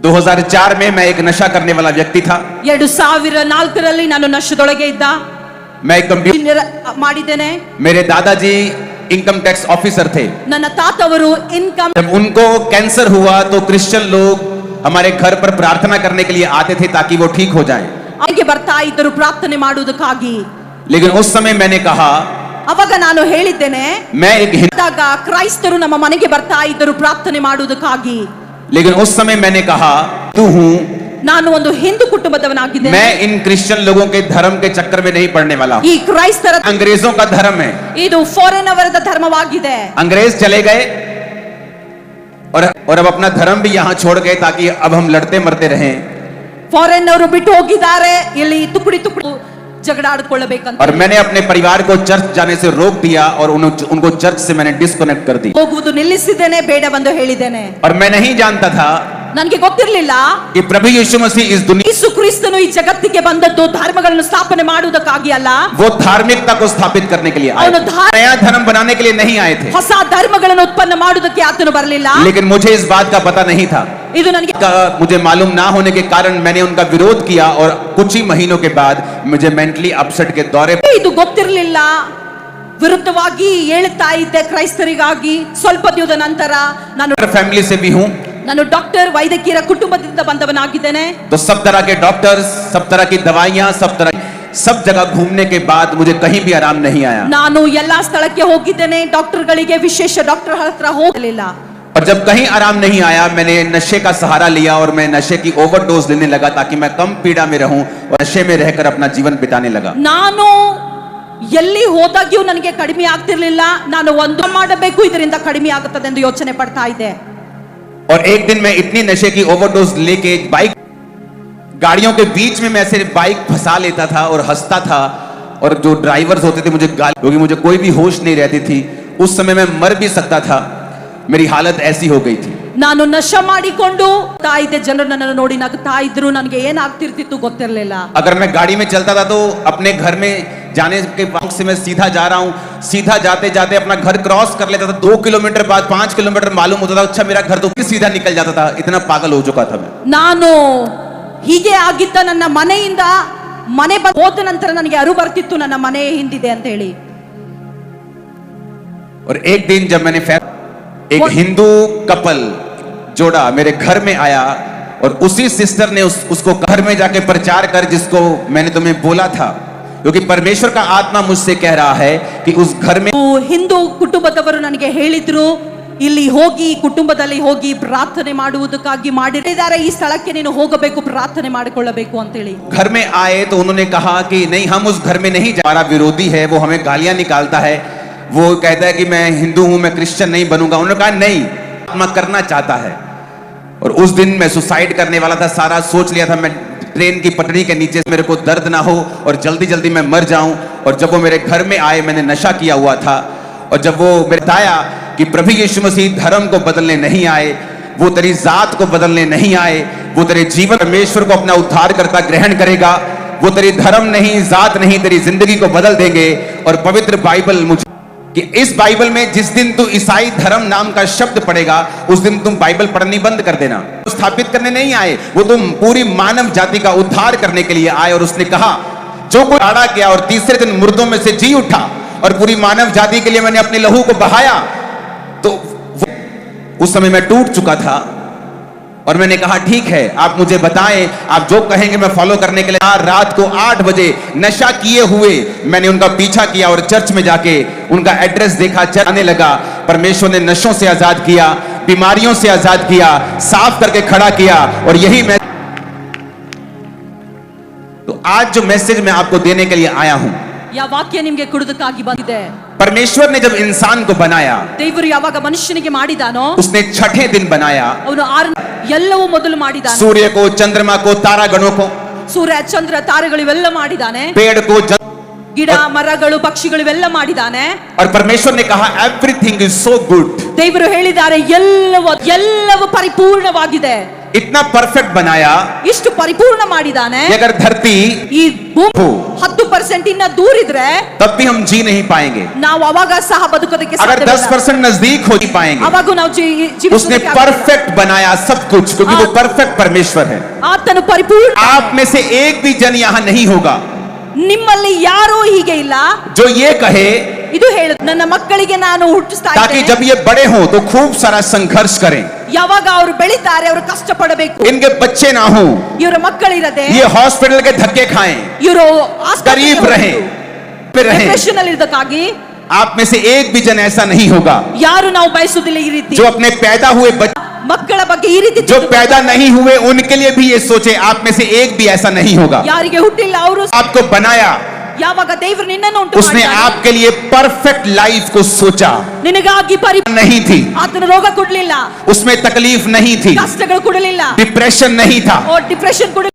2004 में मैं एक नशा करने वाला व्यक्ति था। 2004ರಲ್ಲಿ ನಾನು ನಶೆದೊಳಗೆ ಇದ್ದ। मैं कंप्यूटर ಮಾಡಿದ್ದೇನೆ। मेरे दादाजी इनकम टैक्स ऑफिसर थे। ನನ್ನ ತಾತವರು ಇನ್ಕಮ್ जब उनको कैंसर हुआ तो क्रिश्चियन लोग हमारे घर पर प्रार्थना करने के लिए आते थे ताकि वो ठीक हो जाएं। ಅವರಿಗೆ ಬರ್ತಾ ಇದ್ದರು ಪ್ರಾರ್ಥನೆ ಮಾಡುವುದಕ್ಕಾಗಿ। लेकिन उस समय मैंने कहा, ಅವಾಗ ನಾನು ಹೇಳಿದ್ದೇನೆ, मैं एक ಕ್ರೈಸ್ತರು ನಮ್ಮ ಮನೆಗೆ ಬರ್ತಾ ಇದ್ದರು ಪ್ರಾರ್ಥನೆ ಮಾಡುವುದಕ್ಕಾಗಿ। लेकिन उस समय मैंने कहा, तू हूं, ನಾನು ಒಂದು ಹಿಂದೂ ಕುಟುಂಬದವನಾಗಿದ್ದೇನೆ। मैं इन क्रिश्चियन लोगों के धर्म के चक्कर में नहीं पड़ने वाला हूं। ಈ ಕ್ರೈಸ್ತರ अंग्रेजों का धर्म है। ಇದು ಫಾರಿನ್ ಅವರದ ಧರ್ಮವಾಗಿದೆ। अंग्रेज चले गए और अब अपना धर्म भी यहां छोड़ गए ताकि अब हम लड़ते मरते रहें। ಫಾರಿನ್ ಅವರು ಬಿಟ್ಟು ಹೋಗಿದ್ದಾರೆ, ಇಲ್ಲಿ ತುಕಡಿ ಜಗಳ ಆಡಿಕೊಳ್ಳಬೇಕಂತ। और मैंने अपने परिवार को चर्च जाने से रोक दिया और उनको चर्च से मैंने डिस्कनेक्ट कर दी। ಹೋಗುವುದು ನಿಲ್ಲಿಸಿದ್ದೇನೆ, ಬೇಡವೆಂದು ಹೇಳಿದ್ದೇನೆ। और मैं नहीं जानता था ನನಗೆ ಗೊತ್ತಿರಲಿಲ್ಲ कि प्रभु यीशु मसीह इस दुनिया ಯೇಸು ಕ್ರಿಸ್ತನು ಈ ಜಗತ್ತಿಗೆ ಬಂದದ್ದು ಧರ್ಮಗಳನ್ನು ಸ್ಥಾಪನೆ ಮಾಡುವುದಕ್ಕಾಗಿ ಅಲ್ಲ, वो धार्मिकता को स्थापित करने के लिए आए ಅವನು थे। नया धर्म बनाने के लिए नहीं आए थे। ಹೊಸ ಧರ್ಮಗಳನ್ನು ಉತ್ಪನ್ನ ಮಾಡುವುದಕ್ಕೆ ಆತನು ಬರಲಿಲ್ಲ। लेकिन मुझे इस बात का पता नहीं था। ಇದು ನನಗೆ मुझे मालूम ना होने के कारण मैंने उनका विरोध किया और कुछ ही महीनों के बाद मुझे मेंटली अपसेट के दौरे ಇದು ಗೊತ್ತಿರಲಿಲ್ಲ, ವಿರುದ್ಧವಾಗಿ ಹೇಳ್ತಾ ಇದ್ದೆ ಕ್ರೈಸ್ತರಿಗಾಗಿ। ಸ್ವಲ್ಪ ದಿನದ ನಂತರ ನಾನು फैमिली से भी हूँ, ನಾನು ಡಾಕ್ಟರ್ ವೈದ್ಯಕೀಯ ಕುಟುಂಬದಿಂದ ಬಂದವನಾಗಿದ್ದೇನೆ। तो सब तरह के डॉक्टर्स, सब तरह की दवाइयाँ, सब जगह घूमने के बाद मुझे कहीं भी आराम नहीं आया। ನಾನು ಎಲ್ಲಾ ಸ್ಥಳಕ್ಕೆ ಹೋಗಿದ್ದೇನೆ, ಡಾಕ್ಟರ್ಗಳಿಗೆ ವಿಶೇಷ ಡಾಕ್ಟರ್ ಹತ್ರ ಹೋಗಲಿಲ್ಲ। और जब कहीं आराम नहीं आया, मैंने नशे का सहारा लिया और मैं नशे की ओवरडोज लेने लगा ताकि मैं कम पीड़ा में रहूं और नशे में रहकर अपना जीवन बिताने लगा। ನಾನು ಎಲ್ಲಿ ಹೋದಾಗ್ಯೂ ನನಗೆ ಕಡಿಮೆ ಆಗ್ತಿರ್ಲಿಲ್ಲ, ನಾನು ಒಂದು ಮಾಡಬೇಕು ಇದರಿಂದ ಕಡಿಮೆ ಆಗುತ್ತದೆ ಎಂದು ಯೋಚನೆ ಪಡ್ತಾ ಇದ್ದೆ। और एक दिन मैं इतनी नशे की ओवरडोज लेके गाड़ियों के बीच में मैं ऐसे बाइक फंसा लेता था और हंसता था, और जो ड्राइवर्स होते थे मुझे गाली, क्योंकि मुझे कोई भी होश नहीं रहती थी। उस समय मैं मर भी सकता था, मेरी हालत ऐसी हो गई थी। ನಾನು ನಶೆ ಮಾಡಿಕೊಂಡು ತಾಯಿದೆ, ಜನರು ನನ್ನನ್ನು ನೋಡಿ ನಗ್ತಾ ಇದ್ರು, ನನಗೆ ಏನಾಗ್ತಿರ್ತಿತ್ತು ಗೊತ್ತಿರಲಿಲ್ಲ। अगर मैं गाड़ी में चलता था तो अपने घर में जाने के वक्त से मैं सीधा जा रहा हूँ, सीधा जाते जाते अपना घर क्रॉस कर लेता था। 2 किलोमीटर बाद 5 किलोमीटर मालूम होता था, अच्छा मेरा घर तो फिर सीधा निकल जाता था। इतना पागल हो चुका था मैं। ನಾನು ಹೀಗೆ ಆಗಿದ್ದ, ನನ್ನ ಮನೆಯಿಂದ ಮನೆ ಹೋದ ನಂತರ ನನಗೆ ಅರಿವು ಬರ್ತಿತ್ತು ನನ್ನ ಮನೆ ಹಿಂದಿದೆ ಅಂತ ಹೇಳಿ। और एक दिन जब मैंने एक हिंदू कपल जोड़ा मेरे घर में आया, और उसी सिस्टर ने उसको घर में जाके प्रचार कर, जिसको मैंने तुम्हें बोला था, क्योंकि परमेश्वर का आत्मा मुझसे कह रहा है कि उस घर में ಹಿಂದೂ ಕುಟುಂಬದವರು ನನಗೆ ಹೇಳಿದ್ರು, ಇಲ್ಲಿ ಹೋಗಿ ಕುಟುಂಬದಲ್ಲಿ ಹೋಗಿ ಪ್ರಾರ್ಥನೆ ಮಾಡುವುದಕ್ಕಾಗಿ ಮಾಡಿದ್ದಾರೆ, ಈ ಸ್ಥಳಕ್ಕೆ ನೀನು ಹೋಗಬೇಕು, ಪ್ರಾರ್ಥನೆ ಮಾಡಿಕೊಳ್ಳಬೇಕು ಅಂತ ಹೇಳಿ। घर में आए तो उन्होंने कहा कि नहीं, हम उस घर में नहीं जा, हमारा विरोधी है, वो हमें गालियां निकालता है, वो कहता है कि मैं हिंदू हूं, मैं क्रिश्चियन नहीं बनूंगा। उन्होंने कहा नहीं, आत्मा करना चाहता है। और उस दिन मैं सुसाइड करने वाला था, सारा सोच लिया था, मैं ट्रेन की पटरी के नीचे मेरे को दर्द ना हो और जल्दी जल्दी मैं मर जाऊं। और जब वो मेरे घर में आए, मैंने नशा किया हुआ था, और जब वो मेरे बताया कि प्रभु यीशु मसीह धर्म को बदलने नहीं आए, वो तेरी जात को बदलने नहीं आए, वो तेरे जीवन परमेश्वर को अपना उद्धारकर्ता ग्रहण करेगा, वो तेरी धर्म नहीं, जात नहीं, तेरी जिंदगी को बदल देंगे। और पवित्र बाइबल मुझे कि इस बाइबल में जिस दिन तू ईसाई धर्म नाम का शब्द पढ़ेगा, उस दिन तुम बाइबल पढ़नी बंद कर देना। स्थापित करने नहीं आए, वो तुम पूरी मानव जाति का उद्धार करने के लिए आए। और उसने कहा, जो कोई आड़ा गया और तीसरे दिन मुर्दों में से जी उठा, और पूरी मानव जाति के लिए मैंने अपने लहू को बहाया। तो उस समय मैं टूट चुका था, और मैंने कहा ठीक है, आप मुझे बताएं, आप जो कहेंगे मैं फॉलो करने के लिए। रात को 8 बजे नशा किए हुए मैंने उनका पीछा किया और चर्च में जाके उनका एड्रेस देखा, चर्च आने लगा। परमेश्वर ने नशों से आजाद किया, बीमारियों से आजाद किया, साफ करके खड़ा किया। और यही मैं तो आज जो मैसेज मैं आपको देने के लिए आया हूं, ಯಾವ ವಾಕ್ಯ ನಿಮಗೆ ಕೊಡುವುದಕ್ಕಾಗಿ ಬಂದಿದೆ। परमेश्वर ने जब इंसान को बनाया, ದೇವರು ಯಾವಾಗ ಮನುಷ್ಯನಿಗೆ ಮಾಡಿದಾನೋ, उसने छठे दिन बनाया। ಅವನು ಎಲ್ಲವೂ ಮೊದಲು ಮಾಡಿದಾನೆ। सूर्य को, चंद्रमा को, तारागणों को, ಸೂರ್ಯ ಚಂದ್ರ ತಾರೆಗಳು ಇವೆಲ್ಲ ಮಾಡಿದಾನೆ। पेड़ को, ಗಿಡ ಮರಗಳು ಪಕ್ಷಿಗಳು ಇವೆಲ್ಲ ಮಾಡಿದಾನೆ। और परमेश्वर ने कहा एवरीथिंग इज सो गुड। ದೇವರು ಹೇಳಿದ್ದಾರೆ ಎಲ್ಲವೂ ಪರಿಪೂರ್ಣವಾಗಿದೆ। इतना परफेक्ट बनाया ಇಷ್ಟು ಪರಿಪೂರ್ಣ ಮಾಡಿದಾನೆ कि अगर धरती ಈ ಭೂಮಿ हो 10% ಇನ್ನ ದೂರ ಇದ್ರೆ तब भी हम जी नहीं पाएंगे, ನಾವು ಅವಾಗ ಸಹ ಬದುಕೋದಕ್ಕೆ अगर ಸಾಧ್ಯವಿಲ್ಲ. 10% नजदीक हो नहीं पाएंगे। ಅವಾಗ ನಾವು उसने ಜೀವಿಸೋದಕ್ಕೆ ಆಗೋದಿಲ್ಲ. परफेक्ट बनाया सब कुछ, क्योंकि वो परफेक्ट परमेश्वर है। ಆತನು ಪರಿಪೂರ್ಣ. आप में से एक भी जन यहाँ नहीं होगा ನಿಮ್ಮಲ್ಲಿ ಯಾರೂ ಹೀಗೆ ಇಲ್ಲ जो ये कहे ಇದು ಹೇಳು, ನನ್ನ ಮಕ್ಕಳಿಗೆ ನಾನು ಹುಟ್ಟಿಸ್ತಾ ताकि ಇದ್ದೇನೆ. जब ये बड़े हों तो खूब सारा संघर्ष करें, ಯಾವಾಗ ಅವರು ಬೆಳಿತಾರೆ ಅವರು ಕಷ್ಟ ಪಡಬೇಕು. इनके बच्चे ना हो, ಇವರ ಮಕ್ಕಳಿರದೆ ये हॉस्पिटल के धक्के खाएं, ಇವರು गरीब रहें, ಡಿಪ್ರೆಷನ್ ಅಲ್ಲಿ ಇದ್ದಕ್ಕಾಗಿ आप में से एक भी जन ऐसा नहीं होगा ಯಾರು ನಾವು ಬಯಸುವುದಿಲ್ಲ ಈ ರೀತಿ. जो अपने पैदा हुए बच्चे, ಮಕ್ಕಳ ಬಗ್ಗೆ ಈ ರೀತಿ जो पैदा नहीं हुए उनके लिए भी ये सोचे, आप में से एक भी ऐसा नहीं होगा। ಯಾರಿಗೆ ಹುಟ್ಟಿಲ್ಲ ಅವರು आपको बनाया, ಯಾವಾಗ ದೇವರು ನಿನ್ನನ್ನು ಉಂಟು उसने ಮಾಡಿದ್ದಾನೆ, आपके लिए परफेक्ट लाइफ को सोचा, ನಿನಗಾಗಿ नहीं थी ಆತನ ರೋಗ ಕೊಡ್ಲಿಲ್ಲ, उसमें तकलीफ नहीं थी, ಕಷ್ಟಗಳು ಕೊಡಲಿಲ್ಲ, डिप्रेशन नहीं था, ಡಿಪ್ರೆಷನ್ ಕೊಡಲಿಲ್ಲ.